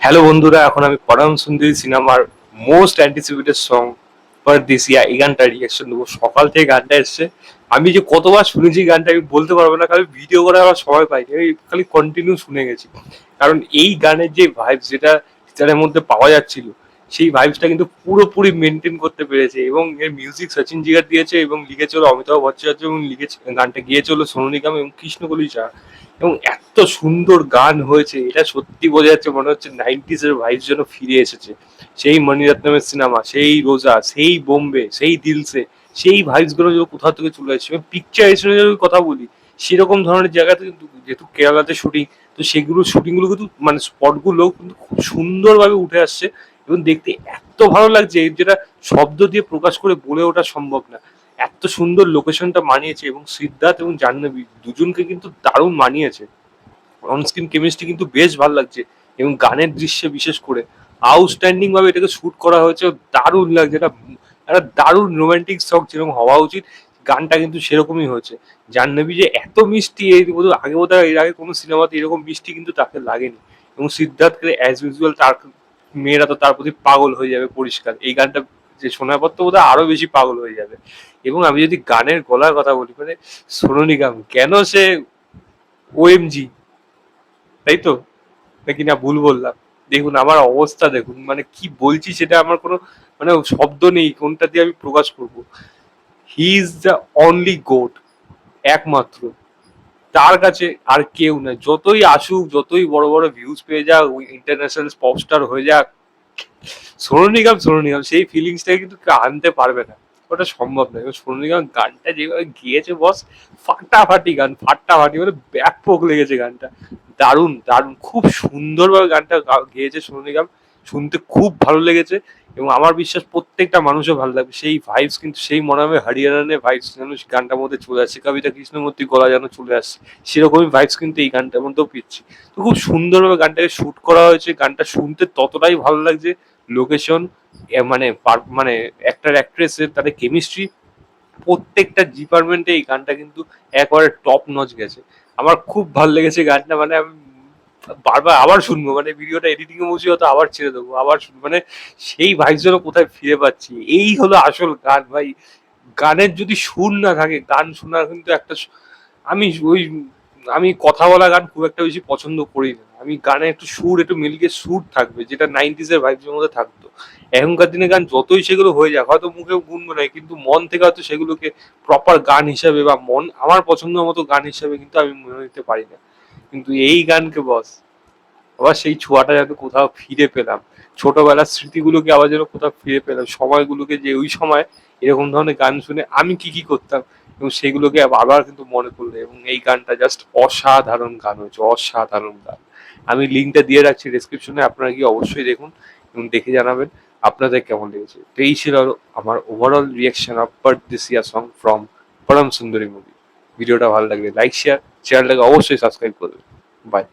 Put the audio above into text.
Hello বন্ধুরা, এখন আমি পরম সুন্দরী সিনেমার মোস্ট অ্যান্টিসিপেটেড সং পরদেশিয়া এই গানটা রিয়াকশন দেবো। সকাল থেকে গানটা এসছে, আমি যে কতবার শুনেছি গানটা আমি বলতে পারবো না, খালি ভিডিও করে আমার সময় পাইনি, আমি খালি কন্টিনিউ শুনে গেছি। কারণ এই গানের যে ভাইবস যেটা টিচারের মধ্যে পাওয়া যাচ্ছিল, সেই ভাইবসটা কিন্তু পুরোপুরি মেনটেন করতে পেরেছে। এবং এর মিউজিক সচিন জিগার দিয়েছে এবং লিখেছে হলো অমিতাভ ভট্টাচার্য এবং লিখেছে গানটা গিয়েছে হলো সোনু নিগম এবং কৃষ্ণ কলিচা। এবং এত সুন্দর গান হয়েছে, এটা সত্যি বোঝা যাচ্ছে মনে হচ্ছে নাইনটিস এর ভাইবস যেন ফিরে এসেছে। সেই মণিরত্নমের সিনেমা, সেই রোজা, সেই বোম্বে, সেই দিলসে, সেই ভাইবস গুলো যেন কোথাও থেকে চলে আসছে। পিকচার যদি কথা বলি, সেরকম ধরনের জায়গাতে কিন্তু, যেহেতু কেরালাতে শুটিং, তো সেগুলো শুটিং গুলো কিন্তু মানে স্পট গুলো কিন্তু খুব সুন্দরভাবে উঠে আসছে এবং দেখতে এত ভালো লাগছে, যেটা শব্দ দিয়ে প্রকাশ করে বলে ওঠা সম্ভব না। এত সুন্দর লোকেশনটা মানিয়েছে এবং সিদ্ধার্থ এবং জাহ্নবী দুজনকে কিন্তু দারুণ মানিয়েছে। অনস্ক্রিন কেমিস্ট্রি কিন্তু বেশ ভালো লাগছে এবং গানের দৃশ্যে বিশেষ করে আউটস্ট্যান্ডিং ভাবে এটাকে শুট করা হয়েছে, দারুণ লাগছে। এটা একটা দারুণ রোমান্টিক সং যেরকম হওয়া উচিত, গানটা কিন্তু সেরকমই হয়েছে। জাহ্নবী যে এত মিষ্টি, এই আগে বোধহয় এর আগে কোনো সিনেমাতে এরকম মিষ্টি কিন্তু তাকে লাগেনি। এবং সিদ্ধার্থকে অ্যাজ ইউজুয়াল তার মেয়েরা তো তার প্রতি পাগল হয়ে যাবে পরিষ্কার, এই গানটা যে শোনার পর তো বোধহয় আরো বেশি পাগল হয়ে যাবে। এবং আমি যদি গানের গলার কথা বলি, মানে সোনু নিগম কেন সে ওএমজি, তাই তো? নাকি না ভুল বললাম? দেখুন আমার অবস্থা, দেখুন মানে কি বলছি সেটা আমার কোনো মানে শব্দ নেই কোনটা দিয়ে আমি প্রকাশ করব। He is the only goat, একমাত্র। তার কাছে আর কেউ নাই। যতই আসুক, যতই বড় বড় ভিউজ পেয়ে যাক, ওই ইন্টারন্যাশনাল পপ স্টার হয়ে যাক, সোনু নিগম সোনু নিগম সেই ফিলিংসটাকে কিন্তু কেউ আনতে পারবে না। ওটা সম্ভব নয়। এবার সোনু নিগম গানটা যেভাবে গেয়েছে বস, ফাটাফাটি গান, ফাটাফাটি মানে ব্যাপক লেগেছে গানটা। দারুণ দারুণ, খুব সুন্দরভাবে গানটা গেয়েছে সোনু নিগম। শুনতে খুব ভালো লেগেছে এবং আমার বিশ্বাস প্রত্যেকটা মানুষও ভালো লাগবে। সেই ভাইবস কিন্তু সেই মনে হবে হরিয়ানার ভাইবস যেন গানটার মধ্যে চলে আসছে, কবিতা কৃষ্ণমূর্তি গলা যেন চলে আসছে, সেরকমই ভাইবস কিন্তু এই গানটার মধ্যেও পেয়েছি। তো খুব সুন্দরভাবে গানটাকে শুট করা হয়েছে, গানটা শুনতে ততটাই ভালো লাগছে। লোকেশন, মানে মানে অ্যাক্টর অ্যাক্ট্রেসের তাদের কেমিস্ট্রি, প্রত্যেকটা ডিপার্টমেন্টে এই গানটা কিন্তু একেবারে টপ নচ গেছে। আমার খুব ভালো লেগেছে গানটা, মানে আমি বারবার আবার শুনবো, মানে ভিডিওটা এডিটিং এ বসে হয়তো আবার ছেড়ে দেবো, আবার শুনবো, মানে সেই ভাইস যেন কোথায় ফিরে পাচ্ছি। এই হলো আসল গান ভাই। গানের যদি সুর না থাকে, গান শোনার কিন্তু একটা আমি ওই আমি কথা বলা গান খুব একটা বেশি পছন্দ করি না। আমি গানে একটু সুর, একটু মিলিয়ে সুর থাকবে, যেটা নাইনটিস এর ভাইবস এর মধ্যে থাকতো। এখনকার দিনে গান যতই সেগুলো হয়ে যাক, হয়তো মুখেও গুনগুনাই, কিন্তু মন থেকে হয়তো সেগুলোকে প্রপার গান হিসাবে বা মন আমার পছন্দ মতো গান হিসাবে কিন্তু আমি মনে নিতে পারি না। কিন্তু এই গানকে বস, আবার সেই ছোঁয়াটা যাতে কোথাও ফিরে পেলাম, ছোটবেলার স্মৃতিগুলোকে আবার যেন কোথাও ফিরে পেলাম, সময়গুলোকে, যে ওই সময় এরকম ধরনের গান শুনে আমি কি কি করতাম, এবং সেগুলোকে আবার কিন্তু মনে পড়লো। এবং এই গানটা জাস্ট অসাধারণ গান হয়েছে, অসাধারণ গান। আমি লিঙ্কটা দিয়ে রাখছি ডেসক্রিপশনে, আপনারা গিয়ে অবশ্যই দেখুন এবং দেখে জানাবেন আপনাদের কেমন লেগেছে। তো এই ছিল আমার overall reaction of Pardesiya song from Param Sundari movie. ভিডিওটা ভালো লাগলে লাইক শেয়ার, চ্যানেলটাকে অবশ্যই সাবস্ক্রাইব করবেন। বাই।